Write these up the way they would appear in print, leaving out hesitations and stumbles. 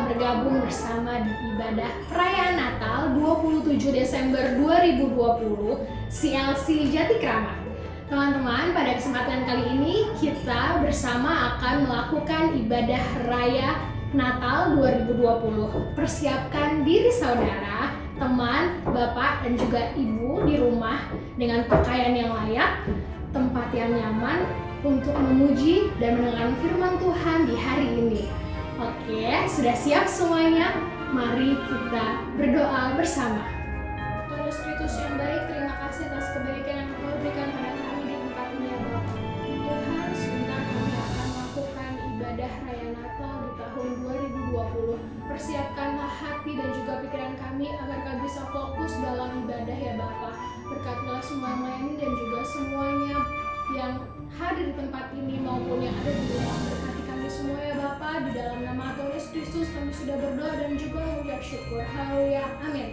telah bergabung bersama di ibadah perayaan Natal 27 Desember 2020 CLC Jatikramat. Teman-teman, pada kesempatan kali ini kita bersama akan melakukan ibadah raya Natal 2020. Persiapkan diri saudara, teman, bapak, dan juga ibu di rumah dengan pakaian yang layak, tempat yang nyaman untuk memuji dan mendengarkan firman Tuhan di hari ini. Oke, sudah siap semuanya? Mari kita berdoa bersama. Tuhan Yesus Kristus yang baik, terima kasih atas kebaikan yang Engkau berikan pada kami di tempat ini ya Bapak. Tuhan, sebentar kami akan melakukan ibadah raya Natal di tahun 2020. Persiapkanlah hati dan juga pikiran kami agar kami bisa fokus dalam ibadah ya Bapak. Berkatilah semua yang melayani dan juga semuanya yang hadir di tempat ini maupun yang ada di rumah. Berkati kami semua ya Bapa, di dalam nama Tuhan Yesus Kristus kami sudah berdoa dan juga mengucap syukur. Haleluya, amin.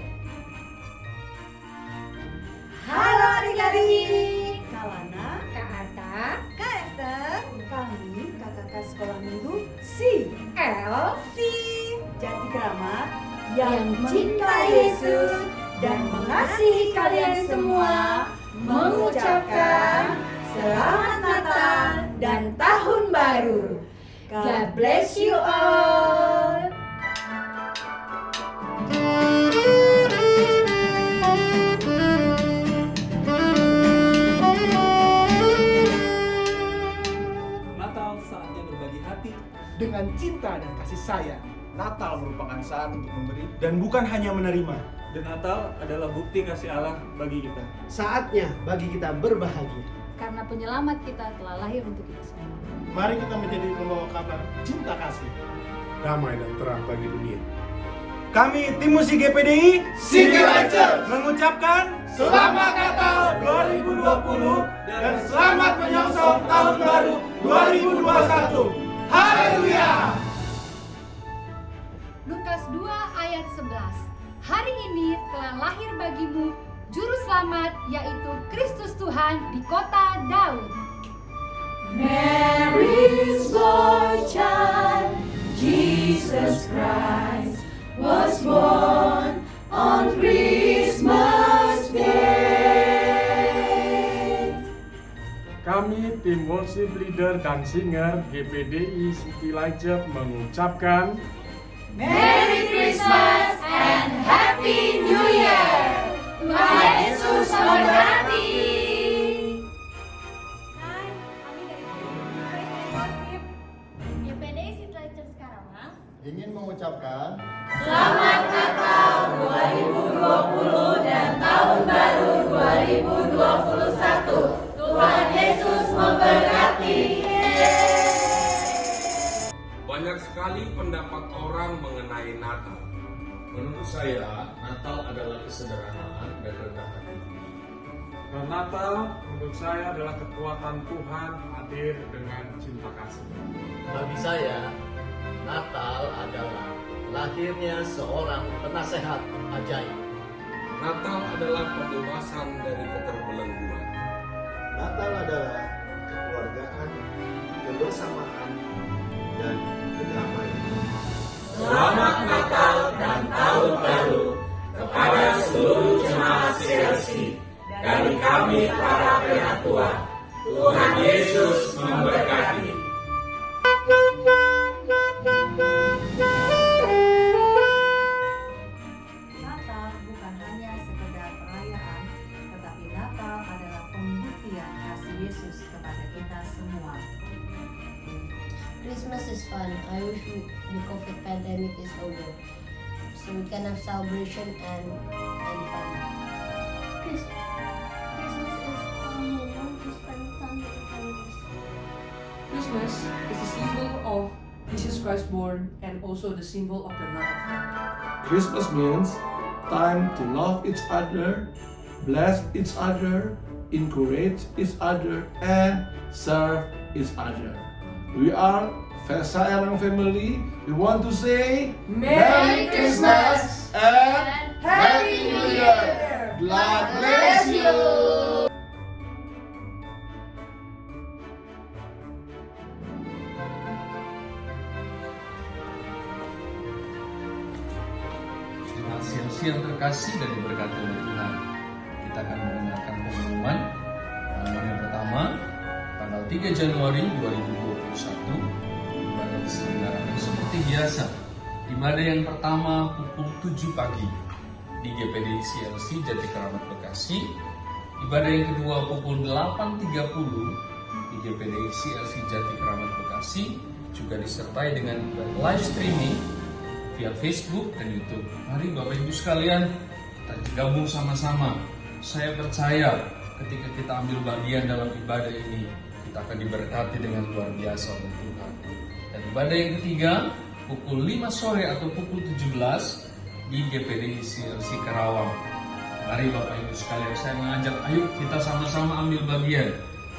Halo adik-adik, Kak Lana, Kak Arta, Kak Esther, kami kakak sekolah minggu CLC Jatikramat yang cinta Yesus dan mengasihi kalian semua, mengucapkan Selamat Natal dan Tahun Baru. God bless you all. Natal saatnya berbagi hati dengan cinta dan kasih sayang. Natal merupakan saat untuk memberi dan bukan hanya menerima. Dan Natal adalah bukti kasih Allah bagi kita. Saatnya bagi kita berbahagia. karena penyelamat kita telah lahir untuk kita semua. Mari kita menjadi pembawa kabar cinta kasih, damai dan terang bagi dunia. Kami tim musik GPDI City Light Church mengucapkan Selamat Natal 2020 dan selamat menyongsong tahun baru 2021. Haleluya! Lukas 2 ayat 11. Hari ini telah lahir bagimu Juru Selamat, yaitu Kristus Tuhan di kota Daud. Mary's boy child, Jesus Christ, was born on Christmas Day. Kami tim worship leader dan singer GPDI City Light Church mengucapkan Merry Christmas and Happy New Year. Tuhan Yesus memberkati. Hai, kami dari Praise Worship GPDI City Light Church Karawang ingin mengucapkan Selamat Natal 2020 dan Tahun Baru 2021. Tuhan Yesus memberkati. Banyak sekali pendapat orang mengenai Natal. Menurut saya, Natal adalah kesederhanaan dan rendah hati. dan Natal menurut saya adalah kekuatan Tuhan hadir dengan cinta kasih. Bagi saya, Natal adalah lahirnya seorang penasehat ajaib. Natal adalah pembebasan dari keterbelengguan. Natal adalah kekeluargaan, kebersamaan, dan kedamaian. Selamat Natal dan Tahun Baru kepada seluruh jemaat CLC dari kami para penatua. Tuhan Yesus memberkati. Natal bukan hanya sekedar perayaan, tetapi Natal adalah pembuktian kasih Yesus kepada kita semua. Christmas is fun. I wish the COVID pandemic is over, so we can have celebration and fun. Christmas is a moment to spend time with the families. Christmas is the symbol of Jesus Christ born and also the symbol of the love of God. Christmas means time to love each other, bless each other, encourage each other, and serve each other. We are Vesa Erang family. We want to say Merry Christmas and Happy New Year. God bless you. CLC yang terkasih dan diberkati oleh Tuhan. Kita akan mendengarkan pengumuman. Pengumuman yang pertama, tanggal 3 Januari 2021, ibadah diselenggarakan seperti biasa. Ibadah yang pertama pukul 7 pagi di GPDI CLC Jati Keramat Bekasi. Ibadah yang kedua pukul 8.30 di GPDI CLC Jati Keramat Bekasi, juga disertai dengan live streaming via Facebook dan YouTube. Mari Bapak Ibu sekalian, kita gabung sama-sama. Saya percaya ketika kita ambil bagian dalam ibadah ini, kita akan diberkati dengan luar biasa oleh Tuhan. Dan ibadah yang ketiga, pukul 5 sore atau pukul 17 di GPDI CLC Karawang. Mari Bapak Ibu sekalian, saya mengajak, ayo kita sama-sama ambil bagian.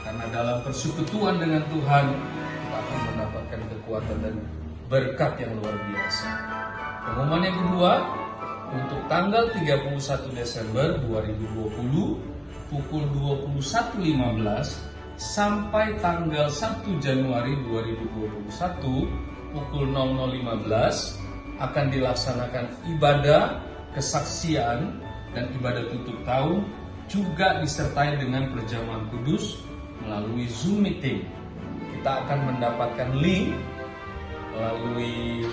Karena dalam persekutuan dengan Tuhan, kita akan mendapatkan kekuatan dan berkat yang luar biasa. Pengumuman yang kedua, untuk tanggal 31 Desember 2020, pukul 21.15 sampai tanggal 1 Januari 2021, pukul 00.15, akan dilaksanakan ibadah kesaksian dan ibadah tutup tahun, juga disertai dengan perjamuan kudus melalui Zoom meeting. Kita akan mendapatkan link melalui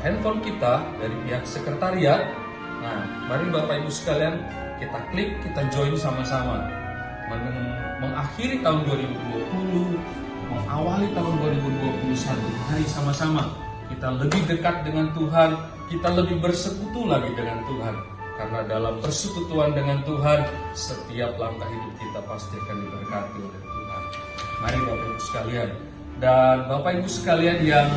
handphone kita dari pihak sekretariat. Nah, mari Bapak Ibu sekalian, kita klik, kita join sama-sama. Mengakhiri tahun 2020, mengawali tahun 2021. Mari sama-sama kita lebih dekat dengan Tuhan, kita lebih bersekutu lagi dengan Tuhan. Karena dalam persekutuan dengan Tuhan, setiap langkah hidup kita pasti akan diberkati oleh Tuhan. Mari Bapak Ibu sekalian. Dan Bapak Ibu sekalian yang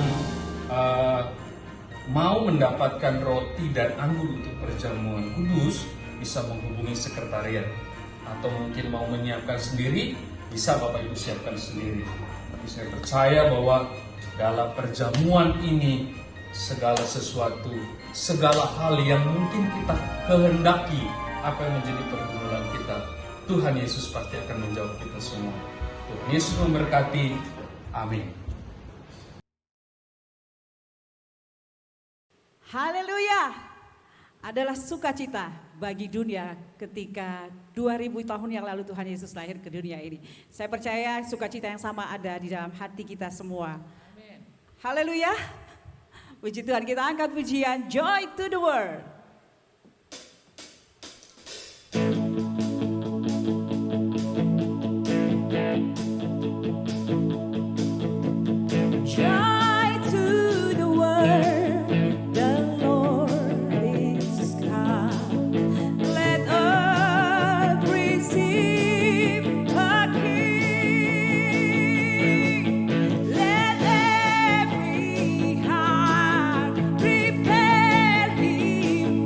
mau mendapatkan roti dan anggur untuk perjamuan kudus, bisa menghubungi sekretariat. Atau mungkin mau menyiapkan sendiri, bisa Bapak Ibu siapkan sendiri. Tapi saya percaya bahwa dalam perjamuan ini, segala sesuatu, segala hal yang mungkin kita kehendaki, apa yang menjadi pergumulan kita, Tuhan Yesus pasti akan menjawab kita semua. Tuhan Yesus memberkati. Amin. Haleluya! Adalah sukacita bagi dunia ketika 2000 tahun yang lalu Tuhan Yesus lahir ke dunia ini. Saya percaya sukacita yang sama ada di dalam hati kita semua. Amin. Haleluya! Puji Tuhan, kita angkat pujian Joy to the World. Joy to the world, the Lord is come. Let earth receive a King. Let every heart prepare Him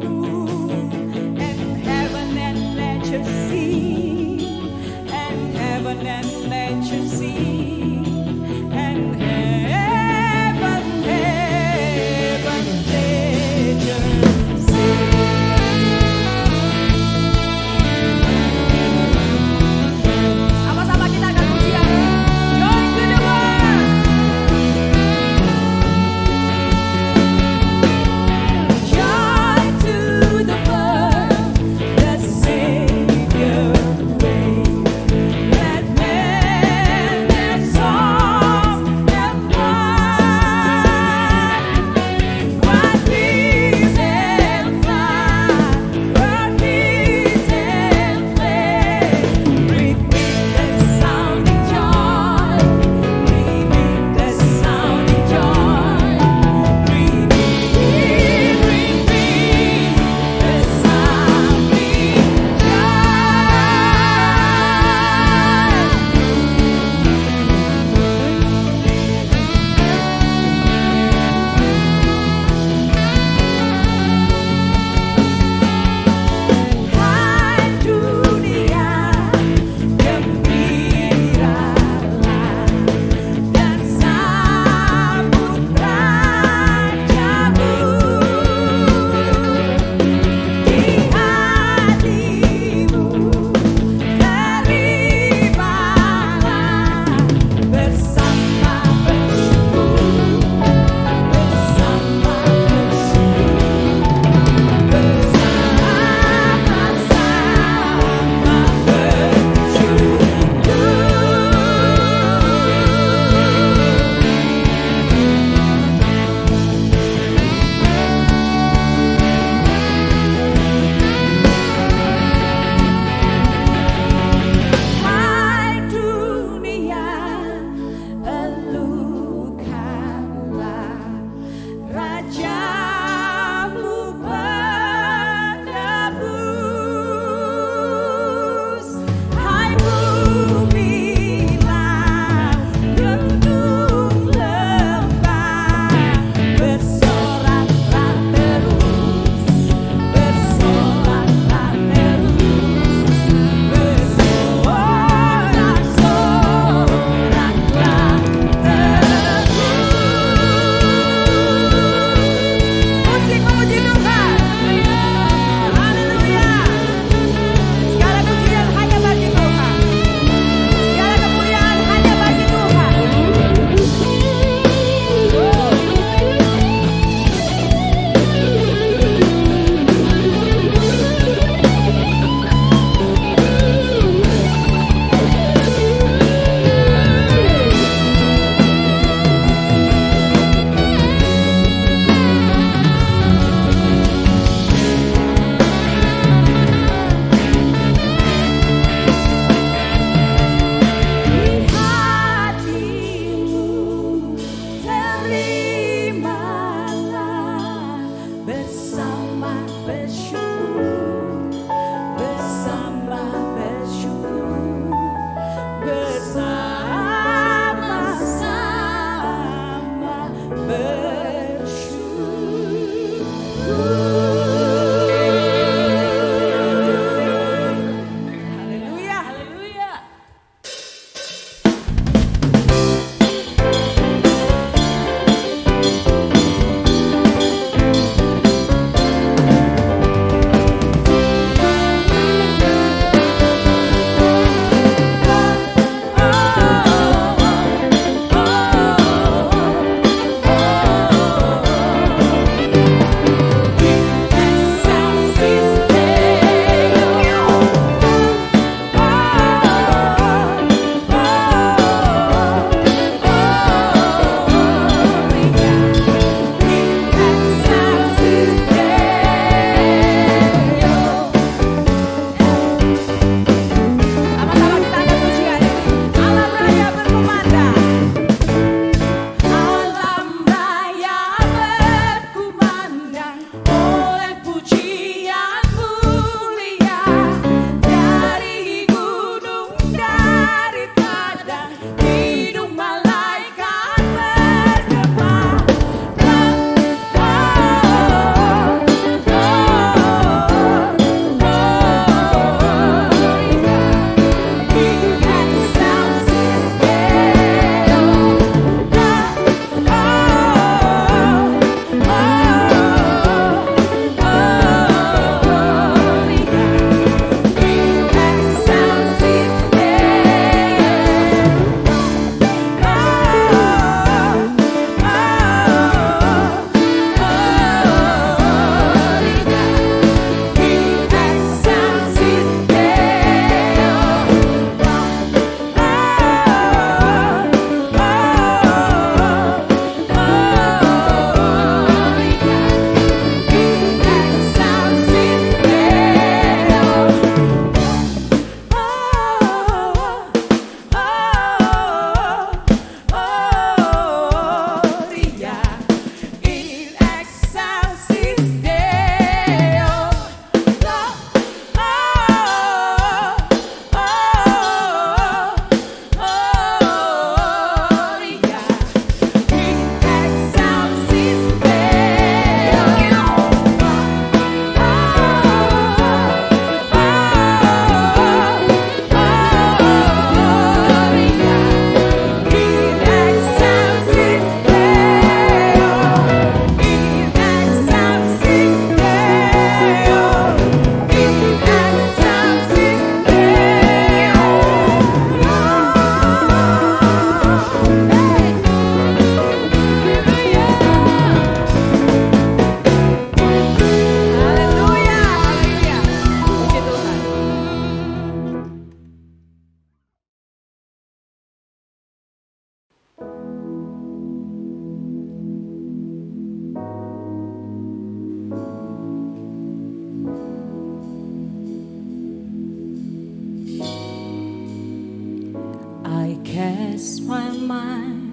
cast my mind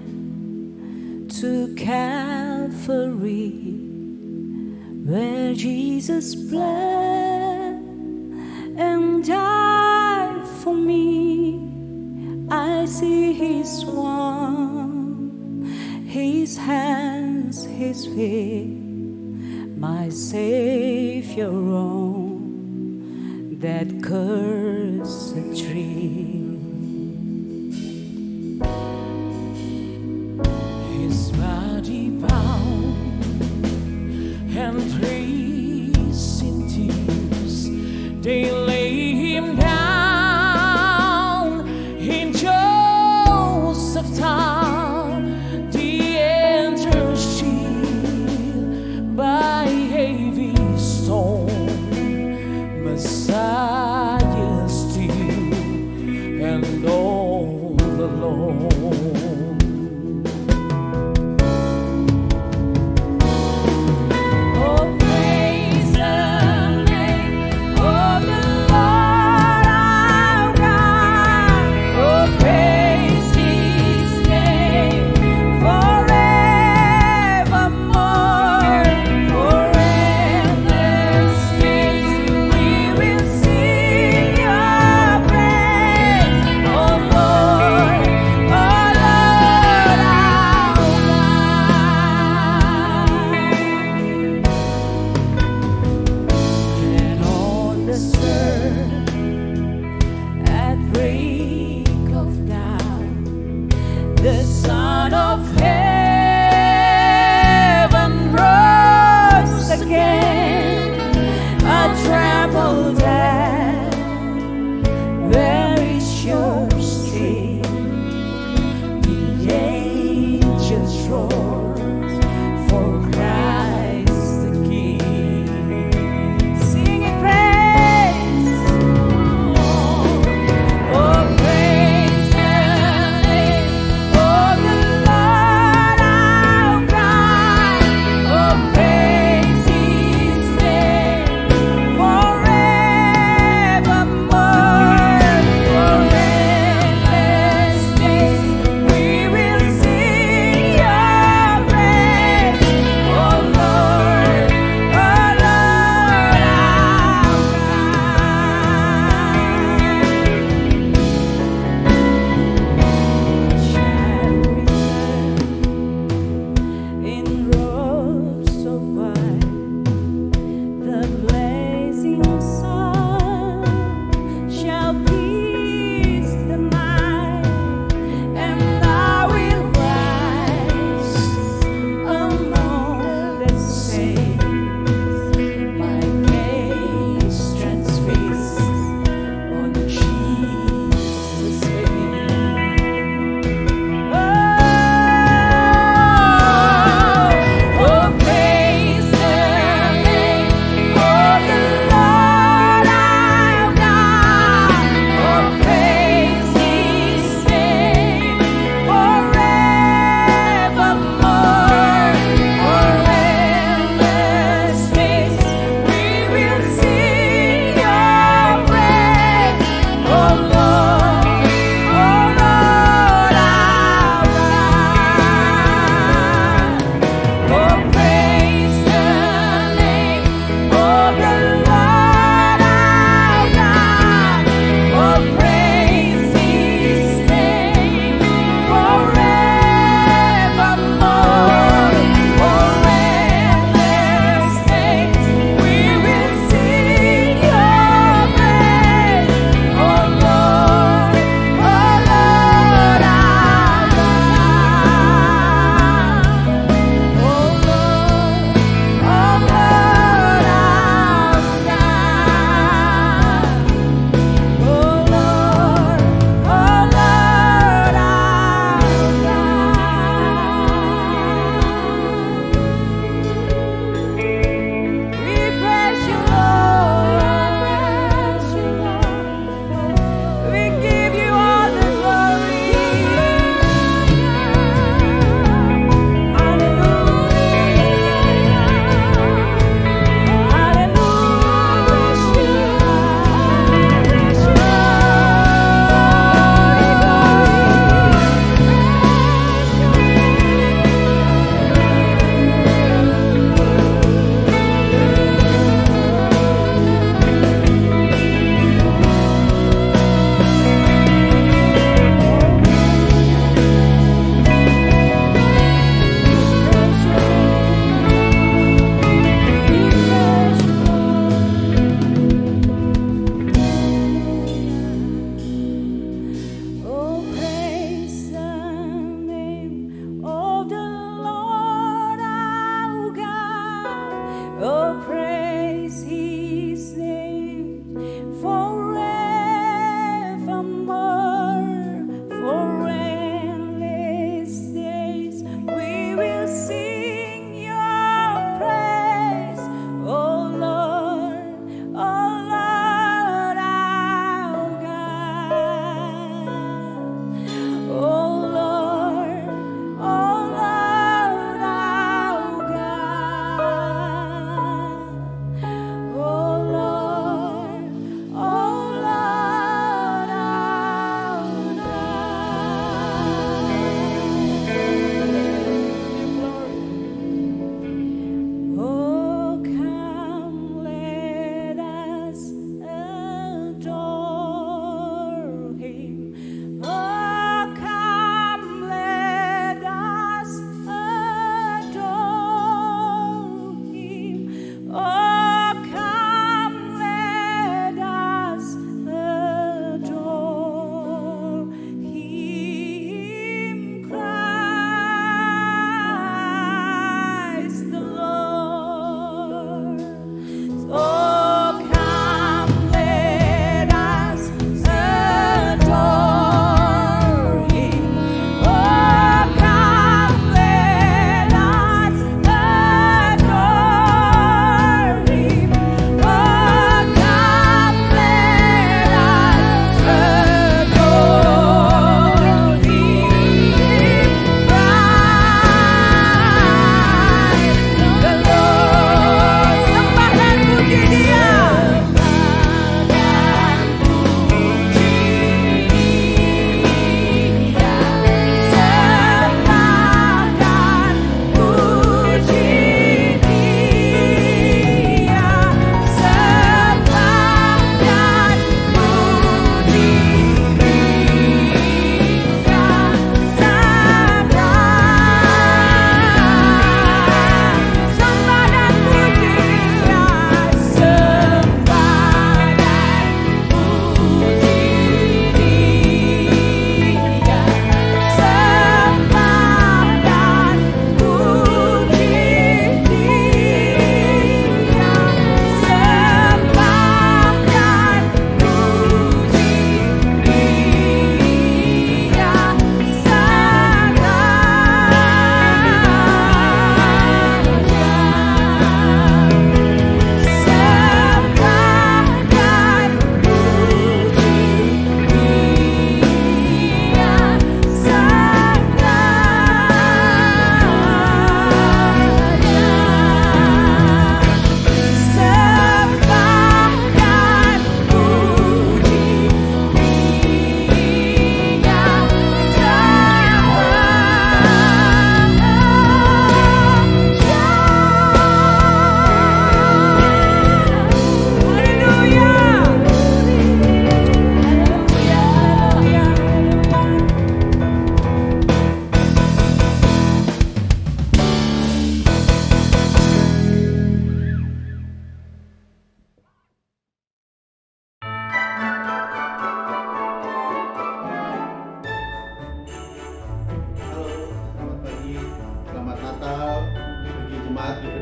to Calvary, where Jesus bled and died for me. I see His arm, His hands, His feet, my Savior on that cursed tree. His body bound and praised in tears, they lay Him down in Joseph's town. The angels shield by heavy stone, Messiah still and all alone. Oh, praise the name of the Lord our God. Oh, praise His name forevermore. For endless days we will sing Your praise. Oh Lord, our and on the earth at break of dawn, the Son of Heaven rose again, a trampled death, very sure stream. The angels roared for Christ the King, singing praise. Oh, praise the name of the Lord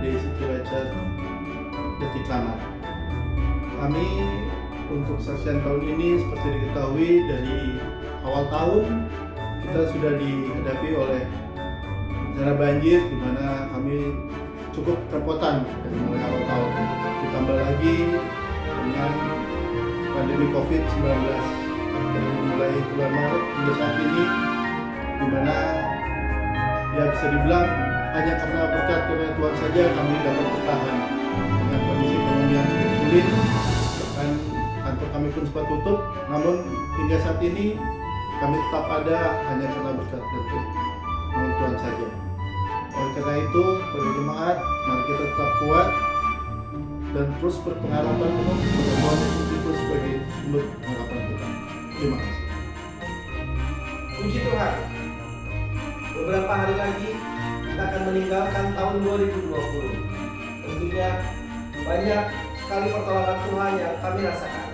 PPD City Racer Jati Kramat. Kami untuk saksian tahun ini seperti diketahui dari awal tahun kita sudah dihadapi oleh bencana banjir di mana kami cukup kerepotan dari mulai awal tahun. Ditambah lagi dengan pandemi COVID-19 dari mulai bulan Maret hingga saat ini, di mana ya bisa dibilang hanya karena berkat kepada Tuhan saja kami dapat bertahan dengan kondisi ekonomi yang sulit. Bahkan kantor kami pun sempat tutup, namun hingga saat ini kami tetap ada hanya karena berkat Tuhan saja. Oleh karena itu, pada jemaat, mari kita tetap kuat dan terus berpengharapan penuh kepada Tuhan Yesus Kristus sebagai sumber pengharapan kita. Terima kasih. Puji Tuhan. Beberapa hari lagi kita akan meninggalkan tahun 2020. Tentunya banyak sekali pertolongan Tuhan yang kami rasakan.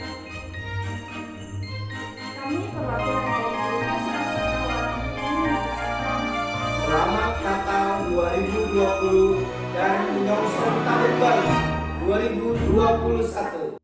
Kami perwakilan dari Asosiasi Kawan Selamat Natal 2020 dan menyongsong tahun baru 2021.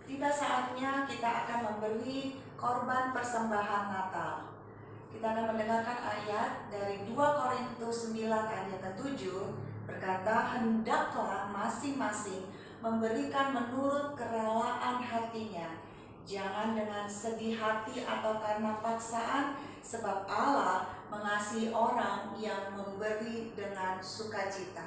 tiba saatnya kita akan memberi korban persembahan Natal. Kita akan mendengarkan ayat dari 2 Korintus 9 ayat ke-7 berkata, hendaklah masing-masing memberikan menurut kerelaan hatinya, jangan dengan sedih hati atau karena paksaan, sebab Allah mengasihi orang yang memberi dengan sukacita.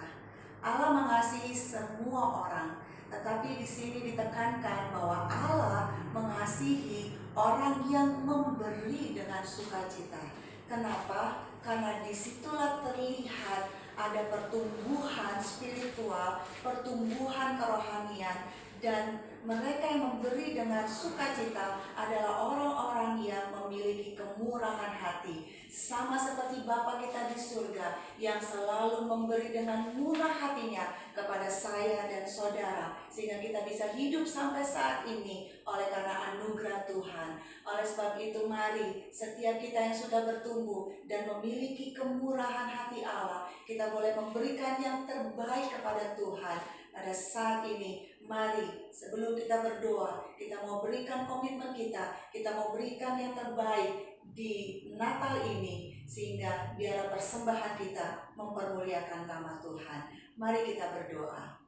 Allah mengasihi semua orang, tetapi di sini ditekankan bahwa Allah mengasihi orang yang memberi dengan sukacita. Kenapa? Karena disitulah terlihat ada pertumbuhan spiritual, pertumbuhan kerohanian, dan mereka yang memberi dengan sukacita adalah orang-orang yang memiliki kemurahan hati. Sama seperti Bapa kita di surga yang selalu memberi dengan murah hatinya kepada saya dan saudara, sehingga kita bisa hidup sampai saat ini oleh karena anugerah Tuhan. Oleh sebab itu mari setiap kita yang sudah bertumbuh dan memiliki kemurahan hati Allah, kita boleh memberikan yang terbaik kepada Tuhan. Pada saat ini, mari sebelum kita berdoa, kita mau berikan komitmen kita mau berikan yang terbaik di Natal ini, sehingga biarlah persembahan kita mempermuliakan nama Tuhan. Mari kita berdoa.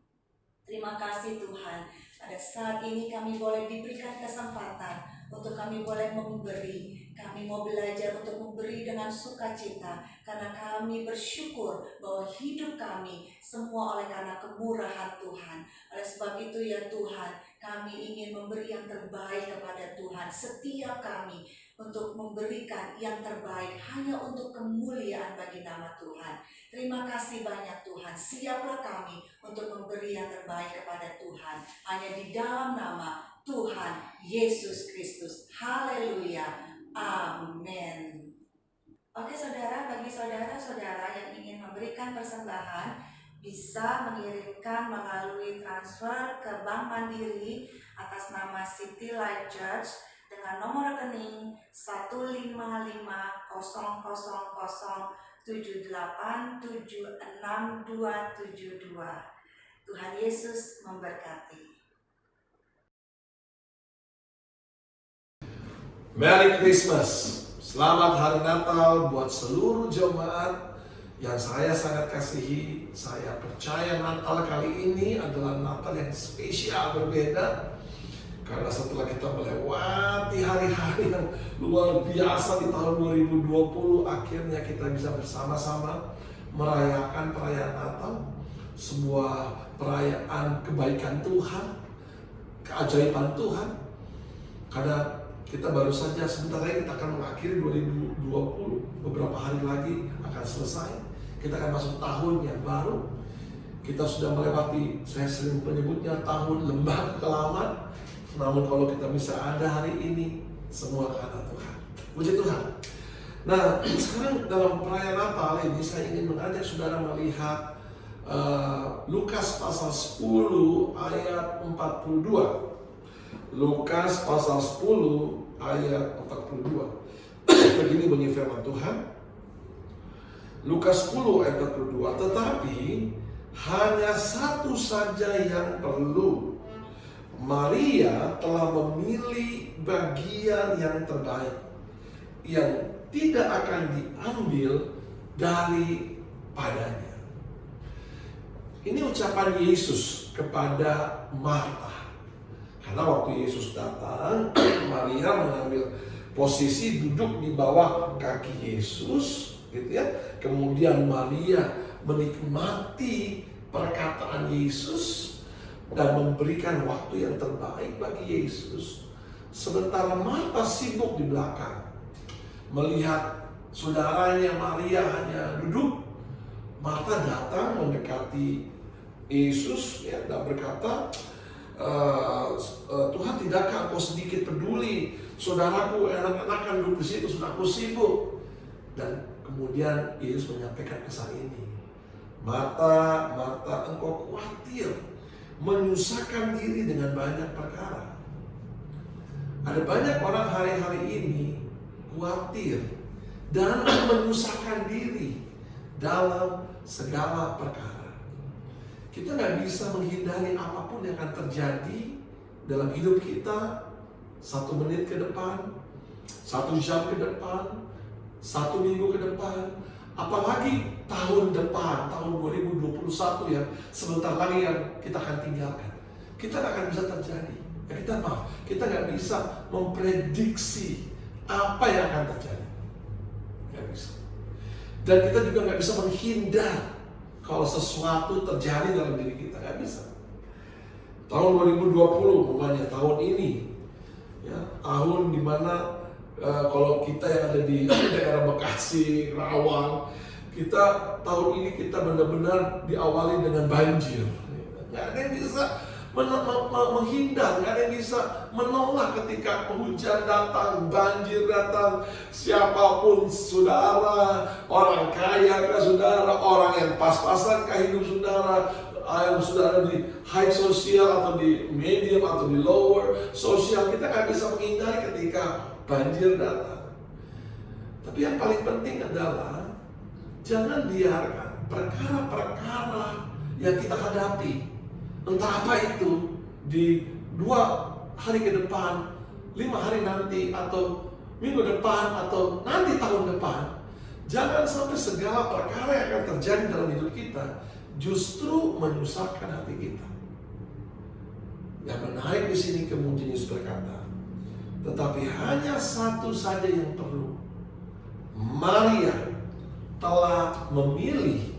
Terima kasih Tuhan, pada saat ini kami boleh diberikan kesempatan untuk kami boleh memberi. Kami mau belajar untuk memberi dengan sukacita, karena kami bersyukur bahwa hidup kami semua oleh karena kemurahan Tuhan. Oleh sebab itu ya Tuhan, kami ingin memberi yang terbaik kepada Tuhan. Setiap kami untuk memberikan yang terbaik hanya untuk kemuliaan bagi nama Tuhan. Terima kasih banyak Tuhan. Siaplah kami untuk memberi yang terbaik kepada Tuhan. Hanya di dalam nama Tuhan Yesus Kristus. Haleluya. Amin. Oke saudara, bagi saudara-saudara yang ingin memberikan persembahan, bisa mengirimkan melalui transfer ke Bank Mandiri atas nama City Light Church dengan nomor rekening 1550078767272. Tuhan Yesus memberkati. Merry Christmas. Selamat Hari Natal buat seluruh jemaat yang saya sangat kasihi. Saya percaya Natal kali ini adalah Natal yang spesial, berbeda. Karena setelah kita melewati hari-hari yang luar biasa di tahun 2020, akhirnya kita bisa bersama-sama merayakan perayaan Natal. Sebuah perayaan kebaikan Tuhan, keajaiban Tuhan. Karena kita baru saja sebentar lagi kita akan mengakhiri 2020, beberapa hari lagi akan selesai. Kita akan masuk tahun yang baru. Kita sudah melewati, saya sering menyebutnya tahun lembah kekelaman. Namun kalau kita bisa ada hari ini, semua karena Tuhan. Puji Tuhan. Nah, sekarang dalam perayaan Natal ini saya ingin mengajak saudara melihat Lukas pasal 10 ayat 42. Lukas pasal 10 ayat 42. Begini bunyi firman Tuhan. Lukas 10 ayat 42. Tetapi hanya satu saja yang perlu. Maria telah memilih bagian yang terbaik, yang tidak akan diambil daripadanya. Ini ucapan Yesus kepada Marta. Karena waktu Yesus datang, Maria mengambil posisi duduk di bawah kaki Yesus, gitu ya. Kemudian Maria menikmati perkataan Yesus dan memberikan waktu yang terbaik bagi Yesus. Sementara Marta sibuk di belakang, melihat saudaranya Maria hanya duduk. Marta datang mendekati Yesus ya, dan berkata, Tuhan, tidakkah Engkau sedikit peduli? Saudaraku enak-enakan duduk di situ, sudah aku sibuk. Dan kemudian Yesus menyampaikan pesan ini. Marta, Marta, engkau khawatir, menyusahkan diri dengan banyak perkara. Ada banyak orang hari-hari ini khawatir dan menyusahkan diri dalam segala perkara. Kita nggak bisa menghindari apapun yang akan terjadi dalam hidup kita 1 menit ke depan, 1 jam ke depan, 1 minggu ke depan, apalagi tahun depan, tahun 2021 yang sebentar lagi yang kita akan tinggalkan. Kita nggak akan bisa terjadi. Ya, kita nggak bisa memprediksi apa yang akan terjadi. Nggak bisa. Dan kita juga nggak bisa menghindar kalau sesuatu terjadi dalam diri kita, nggak bisa. Tahun 2020 umpamanya, tahun ini, ya, tahun dimana kalau kita yang ada di daerah Bekasi, Rawang, kita tahun ini kita benar-benar diawali dengan banjir. Nggak ada yang bisa menghindar, nggak ada yang bisa menolak ketika hujan datang, banjir datang. Siapapun saudara, orang kaya kah saudara, orang yang pas-pasan kah hidup saudara, yang saudara di high sosial atau di medium atau di lower sosial, kita nggak bisa menghindari ketika banjir datang. Tapi yang paling penting adalah jangan biarkan perkara-perkara yang kita hadapi, entah apa itu, di 2 hari ke depan, 5 hari nanti, atau minggu depan, atau nanti tahun depan, jangan sampai segala perkara yang akan terjadi dalam hidup kita justru menyusahkan hati kita. Yang menarik di sini kemudian Yesus berkata, tetapi hanya satu saja yang perlu. Maria telah memilih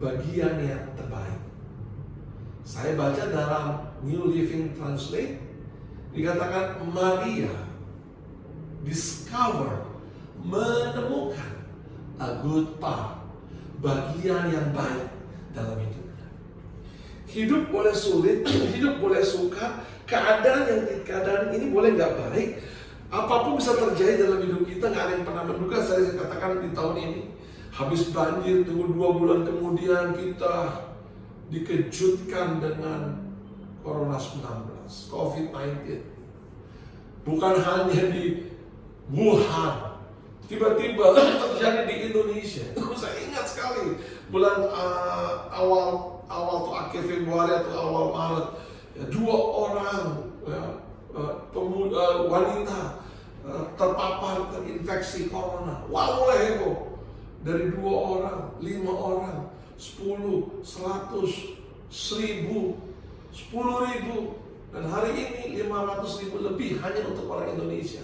bagian yang terbaik. Saya baca dalam New Living Translate, dikatakan Maria discover, menemukan a good part, bagian yang baik dalam hidupnya. Hidup boleh sulit, hidup boleh suka, keadaan ini boleh nggak baik, apapun bisa terjadi dalam hidup kita. Nggak ada yang pernah menduga. Saya katakan di tahun ini, habis banjir, tunggu 2 bulan kemudian kita dikejutkan dengan Corona-19, COVID-19. Bukan hanya di Wuhan, tiba-tiba terjadi di Indonesia. Saya ingat sekali bulan awal atau akhir Februari atau awal Maret, ya, 2 orang wanita terpapar terinfeksi corona. Wah, mulai heboh. Dari 2 orang, 5 orang, 10, 100, 1000, 10.000, dan hari ini 500.000 lebih hanya untuk orang Indonesia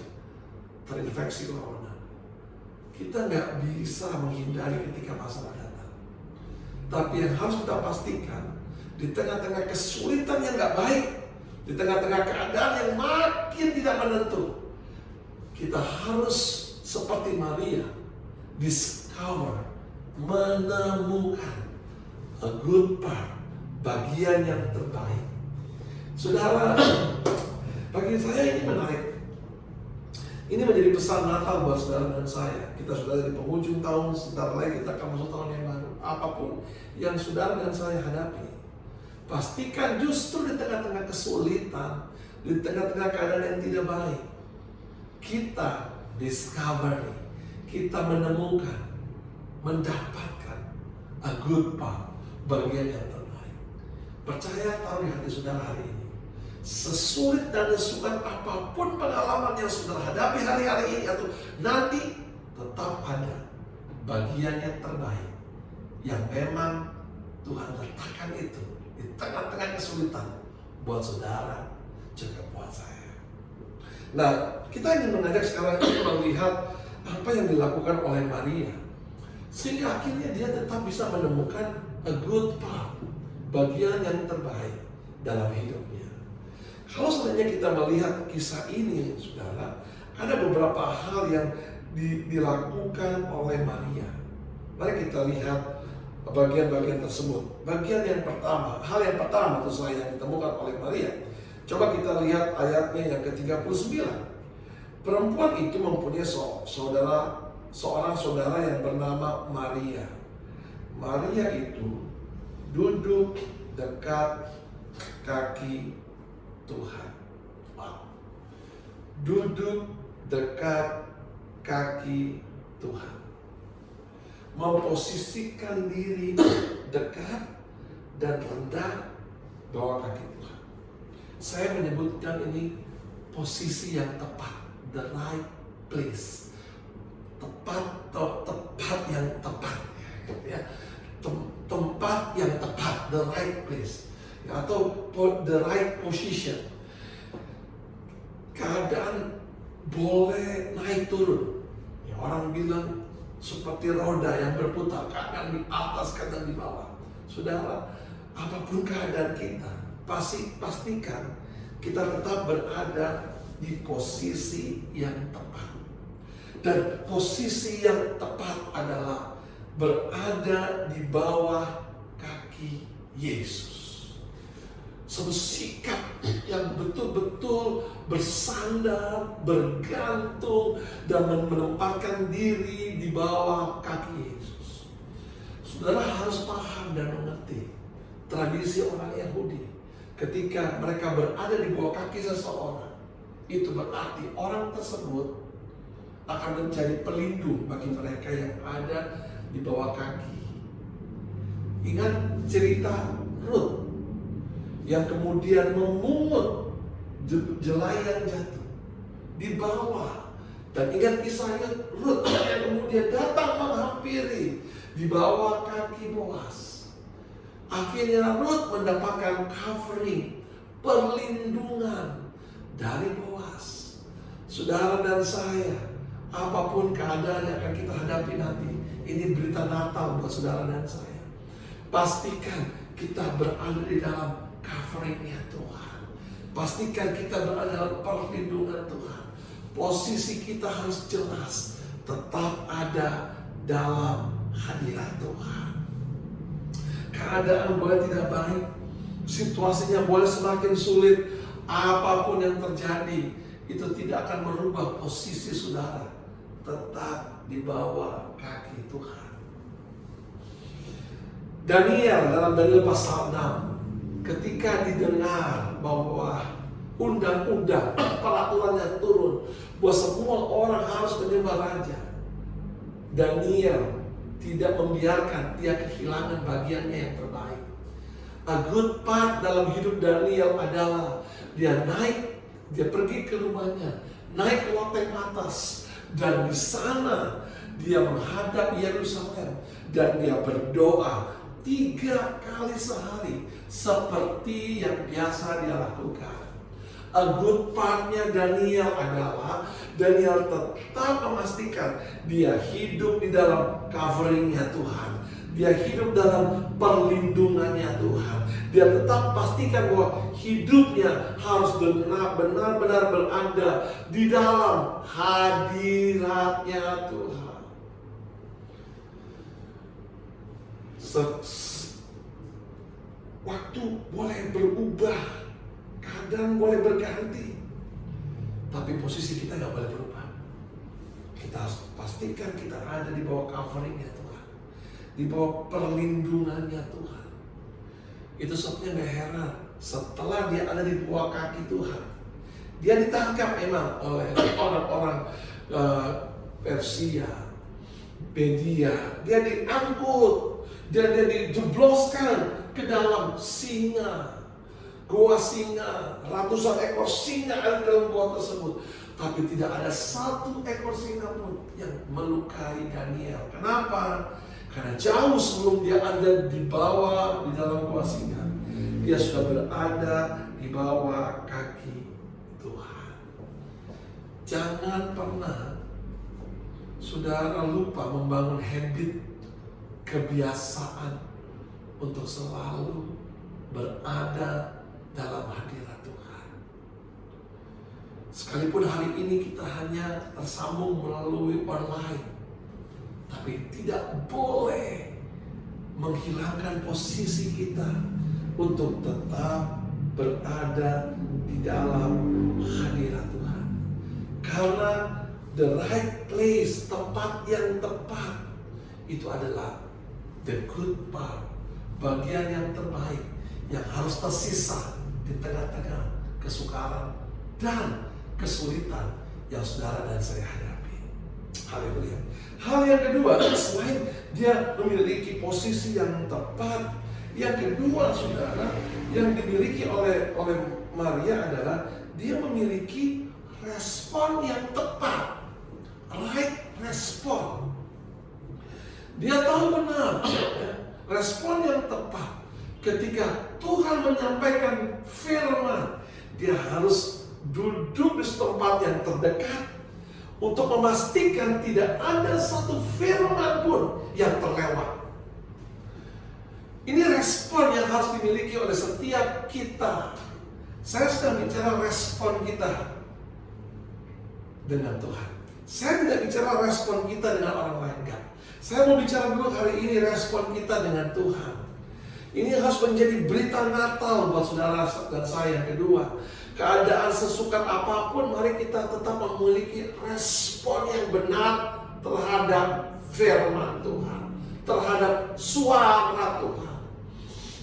terinfeksi corona. Kita nggak bisa menghindari ketika masalah datang. Tapi yang harus kita pastikan, di tengah-tengah kesulitan yang nggak baik, di tengah-tengah keadaan yang makin tidak menentu, kita harus seperti Maria, discover, menemukan a good part, bagian yang terbaik. Saudara, bagi saya ini menarik. Ini menjadi pesan Natal buat saudara dan saya. Kita sudah di penghujung tahun, sebentar lagi kita akan masuk tahun yang baru. Apapun yang saudara dan saya hadapi, pastikan justru di tengah-tengah kesulitan, di tengah-tengah keadaan yang tidak baik, kita discover, kita menemukan, mendapatkan a good part, bagian yang terbaik. Percaya taruh di hati saudara hari ini, sesulit dan sesukat apapun pengalaman yang saudara hadapi hari-hari ini atau nanti, tetap ada bagian yang terbaik yang memang Tuhan letakkan itu di tengah-tengah kesulitan buat saudara, juga buat saya. Nah, kita ingin mengajak sekarang ini melihat apa yang dilakukan oleh Maria, sehingga akhirnya dia tetap bisa menemukan a good part, bagian yang terbaik dalam hidupnya. Kalau sebenarnya kita melihat kisah ini, saudara, ada beberapa hal yang dilakukan oleh Maria. Mari kita lihat bagian-bagian tersebut. Bagian yang pertama, hal yang pertama itu yang ditemukan oleh Maria. Coba kita lihat ayatnya yang ke-39. Perempuan itu mempunyai seorang saudara yang bernama Maria. Maria itu duduk dekat kaki Tuhan. Wow. Duduk dekat kaki Tuhan. Memposisikan diri dekat dan rendah bawah kaki Tuhan. Saya menyebutkan ini posisi yang tepat, the right place, tepat yang tepat, ya. Tempat yang tepat, the right place, atau the right position. Keadaan boleh naik turun, ya, orang bilang seperti roda yang berputar, kadang di atas, kadang di bawah. Saudara, apapun keadaan kita, pastikan kita tetap berada di posisi yang tepat. Dan posisi yang tepat adalah berada di bawah kaki Yesus. Satu sikap yang betul-betul bersandar, bergantung, dan menempatkan diri di bawah kaki Yesus. Saudara harus paham dan mengerti tradisi orang Yahudi. Ketika mereka berada di bawah kaki seseorang, itu berarti orang tersebut akan menjadi pelindung bagi mereka yang ada di bawah kaki. Ingat cerita Rut yang kemudian memungut jelai yang jatuh di bawah. Dan ingat kisahnya Rut yang kemudian datang menghampiri di bawah kaki Boas. Akhirnya Rut mendapatkan covering, perlindungan dari Boas. Saudara dan saya, apapun keadaan yang akan kita hadapi nanti, ini berita Natal buat saudara dan saya. Pastikan kita berada di dalam covering-nya Tuhan. Pastikan kita berada dalam perlindungan Tuhan. Posisi kita harus jelas, tetap ada dalam hadirat Tuhan. Keadaan boleh tidak baik, situasinya boleh semakin sulit, apapun yang terjadi, itu tidak akan merubah posisi saudara. Tetap di bawah kaki Tuhan. Daniel dalam Daniel pasal 6, ketika didengar bahwa undang-undang, peraturan yang turun, bahwa semua orang harus menyembah raja, Daniel tidak membiarkan dia kehilangan bagiannya yang terbaik. A good part dalam hidup Daniel adalah dia pergi ke rumahnya, naik ke loteng atas, dan di sana dia menghadap Yerusalem dan dia berdoa 3 kali sehari seperti yang biasa dia lakukan. A good part-nya Daniel adalah Daniel tetap memastikan dia hidup di dalam covering-nya Tuhan. Dia hidup dalam perlindungannya Tuhan. Dia tetap pastikan bahwa hidupnya harus benar-benar berada di dalam hadiratnya Tuhan. Waktu boleh berubah, keadaan boleh berganti, tapi posisi kita nggak boleh berubah. Kita harus pastikan kita ada di bawah covering-nya Tuhan, di bawah perlindungannya Tuhan. Itu sebabnya gak heran setelah dia ada di bawah kaki Tuhan, dia ditangkap memang oleh orang-orang Persia, Media. Dia diangkut, dia dijebloskan ke dalam singa, goa singa. Ratusan ekor singa ada dalam goa tersebut, tapi tidak ada satu ekor singa pun yang melukai Daniel. Kenapa? Karena jauh sebelum dia ada di dalam goa singa, dia sudah berada di bawah kaki Tuhan. Jangan pernah saudara lupa membangun habit, kebiasaan untuk selalu berada dalam hadirat Tuhan. Sekalipun hari ini kita hanya tersambung melalui online, tapi tidak boleh menghilangkan posisi kita untuk tetap berada di dalam hadirat Tuhan. Karena the right place, tempat yang tepat, itu adalah the good part, bagian yang terbaik yang harus tersisa di tengah-tengah kesukaran dan kesulitan yang saudara dan saya hadapi. Haleluya. Hal yang kedua, selain dia memiliki posisi yang tepat, Yang kedua, saudara, yang dimiliki oleh Maria adalah dia memiliki respon yang tepat, right respon. Dia tahu benar, respon yang tepat. Ketika Tuhan menyampaikan firman, dia harus duduk di tempat yang terdekat untuk memastikan tidak ada satu firman pun yang terlewat. Ini respon yang harus dimiliki oleh setiap kita. Saya sedang bicara respon kita dengan Tuhan. Saya tidak bicara respon kita dengan orang lain, enggak. Saya mau bicara dulu hari ini respon kita dengan Tuhan. Ini harus menjadi berita Natal buat saudara dan saya. Yang kedua, keadaan sesukat apapun, mari kita tetap memiliki respon yang benar terhadap firman Tuhan, terhadap suara Tuhan.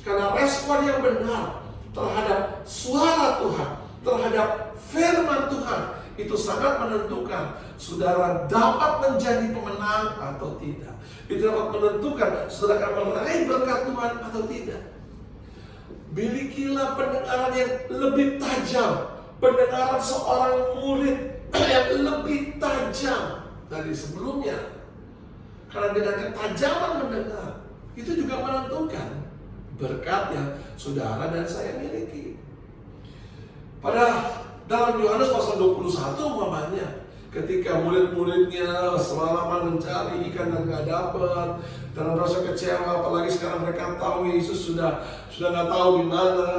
Karena respon yang benar terhadap suara Tuhan, terhadap firman Tuhan, itu sangat menentukan saudara dapat menjadi pemenang atau tidak. Itu dapat menentukan saudara akan meraih berkat Tuhan atau tidak. Milikilah pendengaran yang lebih tajam, pendengaran seorang murid yang lebih tajam dari sebelumnya. Karena dengan ketajaman mendengar, itu juga menentukan berkat yang saudara dan saya miliki. Pada dalam Yohanes pasal 21 umpamanya, ketika murid-muridnya semalaman mencari ikan dan nggak dapat, dan merasa kecewa, apalagi sekarang mereka tahu Yesus sudah nggak tahu di mana.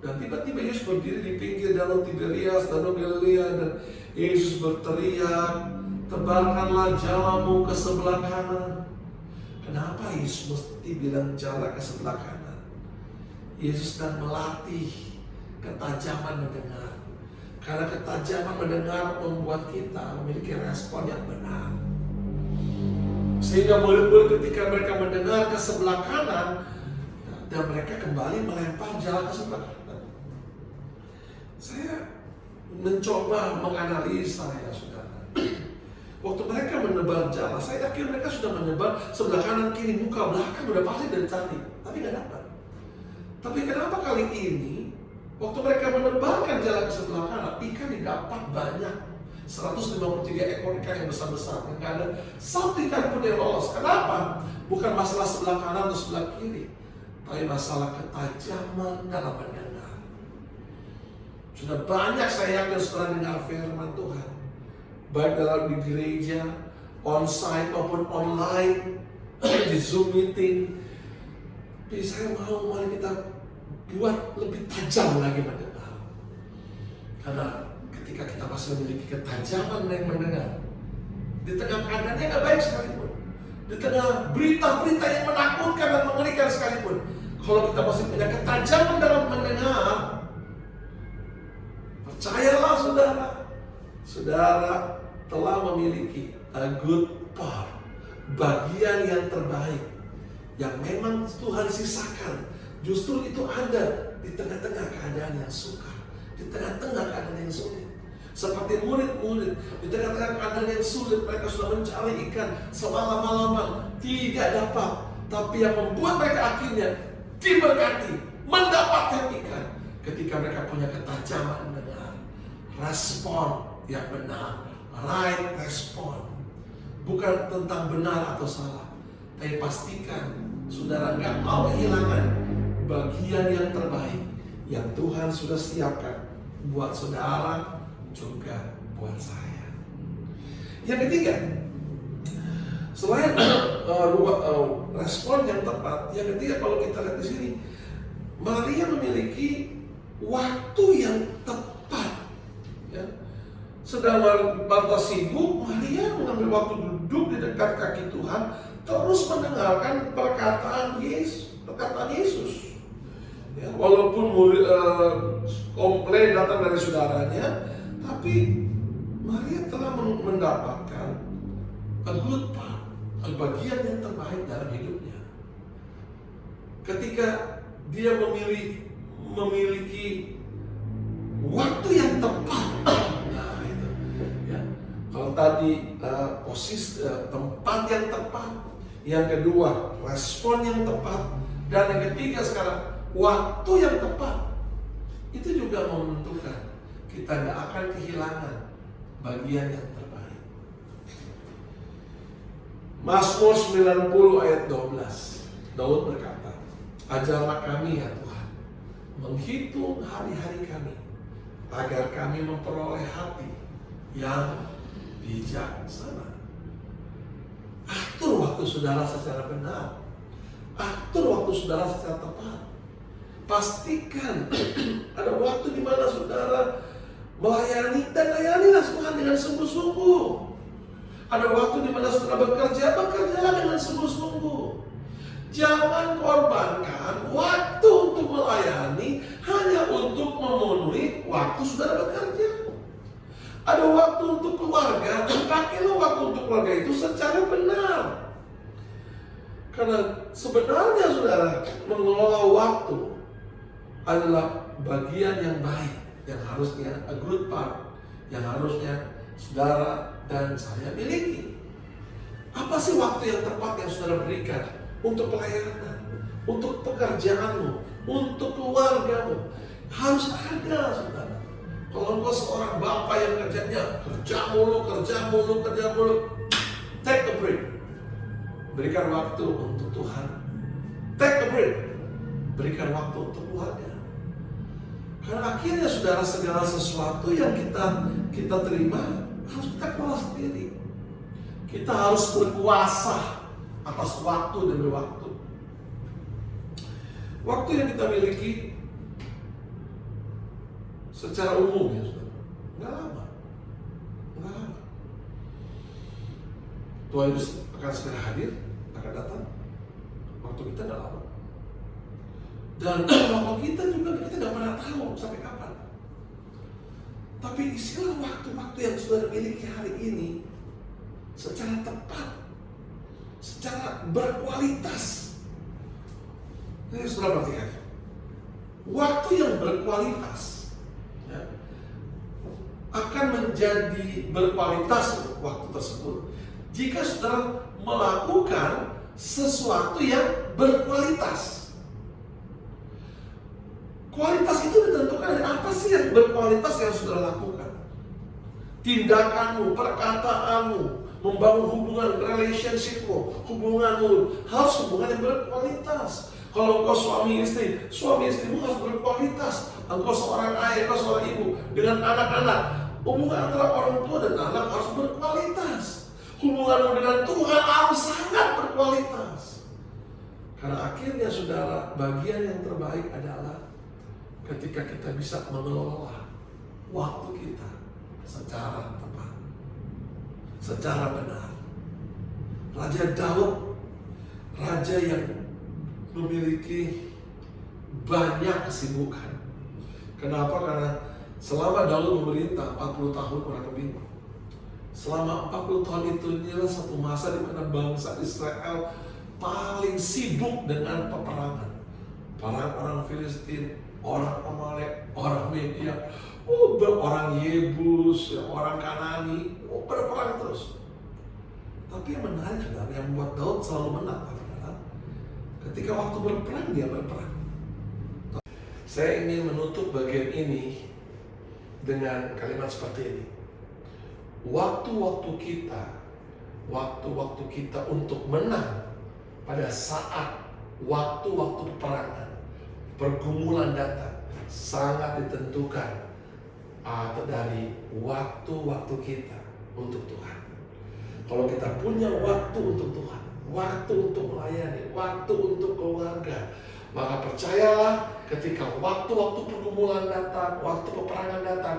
Dan tiba-tiba Yesus berdiri di pinggir danau Tiberias, danau Galilea, dan Yesus berteriak, "Tebarkanlah jalamu ke sebelah kanan." Kenapa Yesus mesti bilang jala ke sebelah kanan? Yesus sedang melatih ketajaman mendengar. Karena ketajaman mendengar membuat kita memiliki respon yang benar. Sehingga murid-murid ketika mereka mendengar ke sebelah kanan, dan mereka kembali melempar jala ke sebelah kanan. Saya mencoba menganalisa ya saudara. Waktu mereka menebar jala, saya yakin mereka sudah menebar sebelah kanan, kiri, muka, belakang, udah pasti dari cari, tapi nggak dapat. Tapi kenapa kali ini, waktu mereka menebarkan jala ke sebelah kanan, ikan didapat banyak, 153 ekor ikan yang besar-besar, yang nggak ada satu ikan pun yang lolos. Kenapa? Bukan masalah sebelah kanan atau sebelah kiri, tapi masalah ketajaman dalam mendengar. Sudah banyak saya yakin setelah dengar firman Tuhan, baik dalam di gereja, onsite maupun online, di Zoom meeting. Tapi saya mau mari kita buat lebih tajam lagi mendengar. Karena ketika kita masih memiliki ketajaman yang mendengar, di tengah keadaan yang gak baik sekalipun, di tengah berita-berita yang menakutkan dan mengerikan sekalipun, kalau kita masih punya ketajaman dalam mendengar, percayalah saudara telah memiliki a good part, bagian yang terbaik yang memang Tuhan sisakan. Justru itu ada di tengah-tengah keadaan yang sukar, di tengah-tengah keadaan yang sulit. Seperti murid-murid di tengah-tengah keadaan yang sulit, mereka sudah mencari ikan semalam-malaman, tidak dapat. Tapi yang membuat mereka akhirnya diberkati, mendapatkan ikan, ketika mereka punya ketajaman mendengar, respon yang benar, right respon. Bukan tentang benar atau salah, tapi pastikan saudara nggak mau kehilangan bagian yang terbaik yang Tuhan sudah siapkan buat saudara juga buat saya. Yang ketiga, selain respon yang tepat, yang ketiga kalau kita lihat di sini, Maria memiliki waktu yang tepat. Ya. Sedang Marta sibuk, Maria mengambil waktu duduk di dekat kaki Tuhan, terus mendengarkan perkataan Yesus. Ya, walaupun murid komplain datang dari saudaranya, tapi Maria telah mendapatkan a good part, bagian yang terbaik dalam hidupnya. Ketika dia memiliki waktu yang tepat. Nah itu, ya. Kalau tadi posisi tempat yang tepat, yang kedua respon yang tepat, Dan yang ketiga sekarang, waktu yang tepat. Itu juga menentukan kita nggak akan kehilangan bagian yang terbaik. Mazmur 90 ayat 12, Daud berkata, ajarlah kami ya Tuhan, menghitung hari-hari kami, agar kami memperoleh hati yang bijaksana. Atur waktu saudara secara benar. Atur waktu saudara secara tepat. Pastikan ada waktu di mana saudara melayani, dan layanilah Tuhan dengan sungguh-sungguh. Ada waktu di mana saudara bekerjalah dengan sungguh-sungguh. Jangan korbankan waktu untuk melayani hanya untuk memenuhi waktu saudara bekerja. Ada waktu untuk keluarga, dan pakailah waktu untuk keluarga itu secara benar. Karena sebenarnya saudara, mengelola waktu adalah bagian yang baik, yang harusnya a good part, yang harusnya saudara dan saya miliki. Apa sih waktu yang tepat yang saudara berikan untuk pelayanan, untuk pekerjaanmu, untuk keluargamu? Harus ada, saudara. Kalau engkau seorang bapak yang kerja mulu, take a break. Berikan waktu untuk Tuhan. Take a break. Berikan waktu untuk keluarga. Karena akhirnya saudara, segala sesuatu yang kita terima harus kita kelola sendiri. Kita harus berkuasa atas waktu demi waktu. Waktu yang kita miliki secara umum ya saudara, nggak lama. Tuhan Yesus akan segera hadir, akan datang. Waktu kita nggak lama. Dan waktu kita juga kita nggak pernah tahu sampai kapan. Tapi isilah waktu-waktu yang saudara miliki hari ini secara tepat, secara berkualitas. Ini saudara perhatikan. Waktu yang berkualitas ya, akan menjadi berkualitas untuk waktu tersebut jika saudara melakukan sesuatu yang berkualitas. Kualitas itu ditentukan dari apa sih yang berkualitas yang saudara lakukan. Tindakanmu, perkataanmu, membangun hubungan relationshipmu, hubunganmu harus hubungan yang berkualitas. Kalau engkau suami istrimu harus berkualitas. Engkau seorang ayah, engkau seorang ibu dengan anak-anak, hubungan antara orang tua dan anak harus berkualitas. Hubunganmu dengan Tuhan harus sangat berkualitas. Karena akhirnya saudara, bagian yang terbaik adalah ketika kita bisa mengelola waktu kita secara tepat, secara benar. Raja Daud, raja yang memiliki banyak kesibukan. Kenapa? Karena selama Daud memerintah 40 tahun kurang lebih. Selama 40 tahun itu inilah satu masa di mana bangsa Israel paling sibuk dengan peperangan. Orang Filistin, orang Amalek, orang Media, orang Yebus, orang Kanani, berperang terus. Tapi yang menarik adalah yang membuat Daud selalu menang adalah ketika waktu berperang dia berperang. Saya ingin menutup bagian ini dengan kalimat seperti ini. Waktu-waktu kita untuk menang pada saat waktu-waktu peperangan, pergumulan datang, sangat ditentukan dari waktu-waktu kita untuk Tuhan. Kalau kita punya waktu untuk Tuhan, waktu untuk melayani, waktu untuk keluarga, maka percayalah ketika waktu-waktu pergumulan datang, waktu peperangan datang,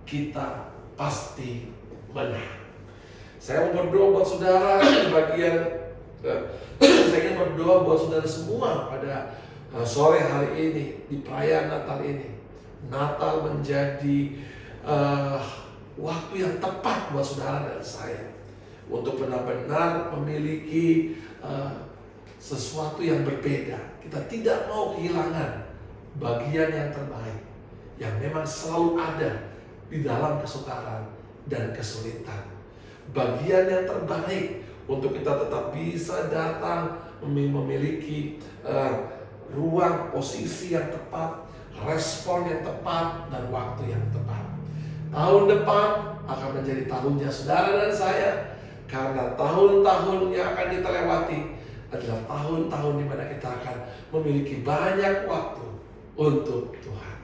kita pasti menang. Saya mau berdoa buat saudara di bagian saya ingin berdoa buat saudara semua pada sore hari ini, di perayaan Natal ini. Natal menjadi waktu yang tepat buat saudara dan saya untuk benar-benar memiliki sesuatu yang berbeda. Kita tidak mau kehilangan bagian yang terbaik yang memang selalu ada di dalam kesukaran dan kesulitan. Bagian yang terbaik untuk kita tetap bisa datang memiliki ruang, posisi yang tepat, respon yang tepat, dan waktu yang tepat. Tahun depan akan menjadi tahunnya saudara dan saya, karena tahun-tahun yang akan kita lewati adalah tahun-tahun di mana kita akan memiliki banyak waktu untuk Tuhan.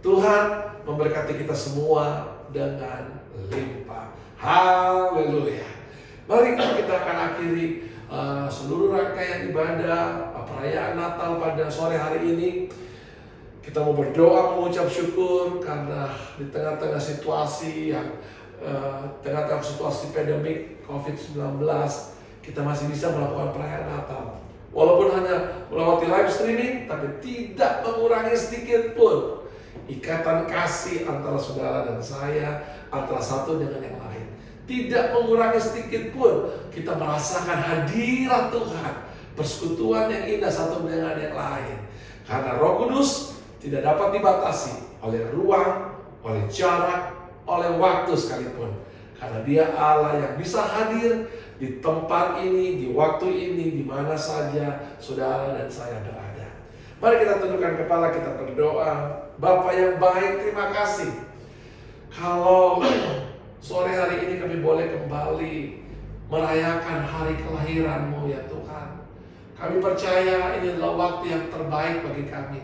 Tuhan memberkati kita semua dengan limpah. Haleluya. Mari kita akan akhiri seluruh rangkaian ibadah perayaan Natal pada sore hari ini. Kita mau berdoa, mengucap syukur karena di tengah-tengah situasi yang tengah-tengah situasi pandemik COVID-19, kita masih bisa melakukan perayaan Natal. Walaupun hanya melewati live streaming, tapi tidak mengurangi sedikit pun ikatan kasih antara saudara dan saya, antara satu dengan yang lain. Tidak mengurangi sedikit pun kita merasakan hadirat Tuhan, persekutuan yang indah satu dengan yang lain. Karena Roh Kudus tidak dapat dibatasi oleh ruang, oleh jarak, oleh waktu sekalipun. Karena Dia Allah yang bisa hadir di tempat ini, di waktu ini, di mana saja saudara dan saya berada. Mari kita tundukkan kepala, kita berdoa. Bapa yang baik, terima kasih. Kalau sore hari ini kami boleh kembali merayakan hari kelahiran-Mu ya Tuhan. Kami percaya ini adalah waktu yang terbaik bagi kami.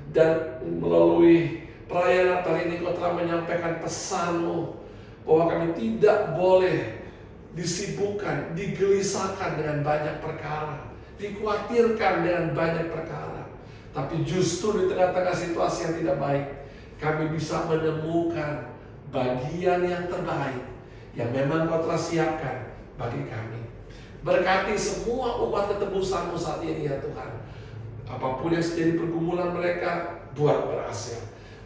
Dan melalui perayaan Natal ini Kau telah menyampaikan pesan-Mu bahwa kami tidak boleh disibukkan, digelisahkan dengan banyak perkara, dikhawatirkan dengan banyak perkara. Tapi justru di tengah-tengah situasi yang tidak baik, kami bisa menemukan bagian yang terbaik yang memang Kau telah siapkan bagi kami. Berkati semua umat ketebusan-Mu saat ini ya Tuhan. Apapun yang menjadi pergumulan mereka, buat berhasil.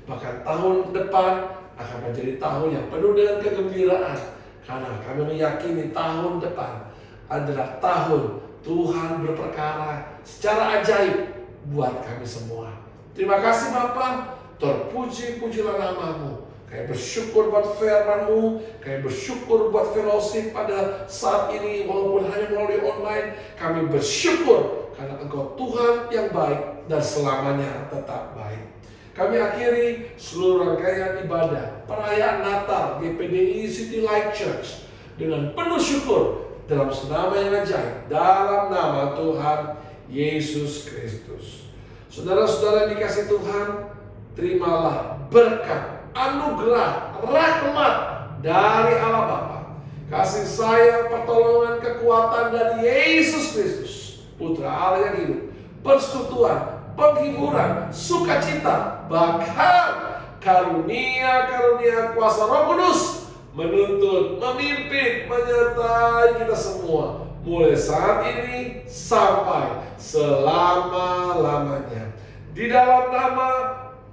Bahkan tahun depan akan menjadi tahun yang penuh dengan kegembiraan. Karena kami meyakini tahun depan adalah tahun Tuhan berperkara secara ajaib buat kami semua. Terima kasih Bapa, terpuji-pujilah nama-Mu. Kami bersyukur buat firman-Mu, kami bersyukur buat fellowship pada saat ini walaupun hanya melalui online. Kami bersyukur karena Engkau Tuhan yang baik dan selamanya tetap baik. Kami akhiri seluruh rangkaian ibadah perayaan Natal GPDI City Light Church dengan penuh syukur dalam nama yang ajaib, dalam nama Tuhan Yesus Kristus. Saudara-saudara yang dikasihi Tuhan, terimalah berkat, anugerah, rahmat dari Allah Bapa, kasih sayang, pertolongan, kekuatan dari Yesus Kristus, Putra Allah yang hidup, persekutuan, penghiburan, sukacita, bahkan karunia-karunia kuasa Roh Kudus menuntun, memimpin, menyertai kita semua mulai saat ini sampai selama-lamanya. Di dalam nama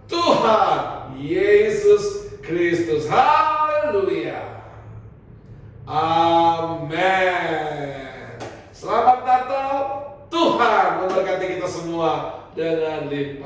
Tuhan Yesus Kristus. Haleluya. Amin. Selamat Natal. Tuhan memberkati kita semua dengan limpah.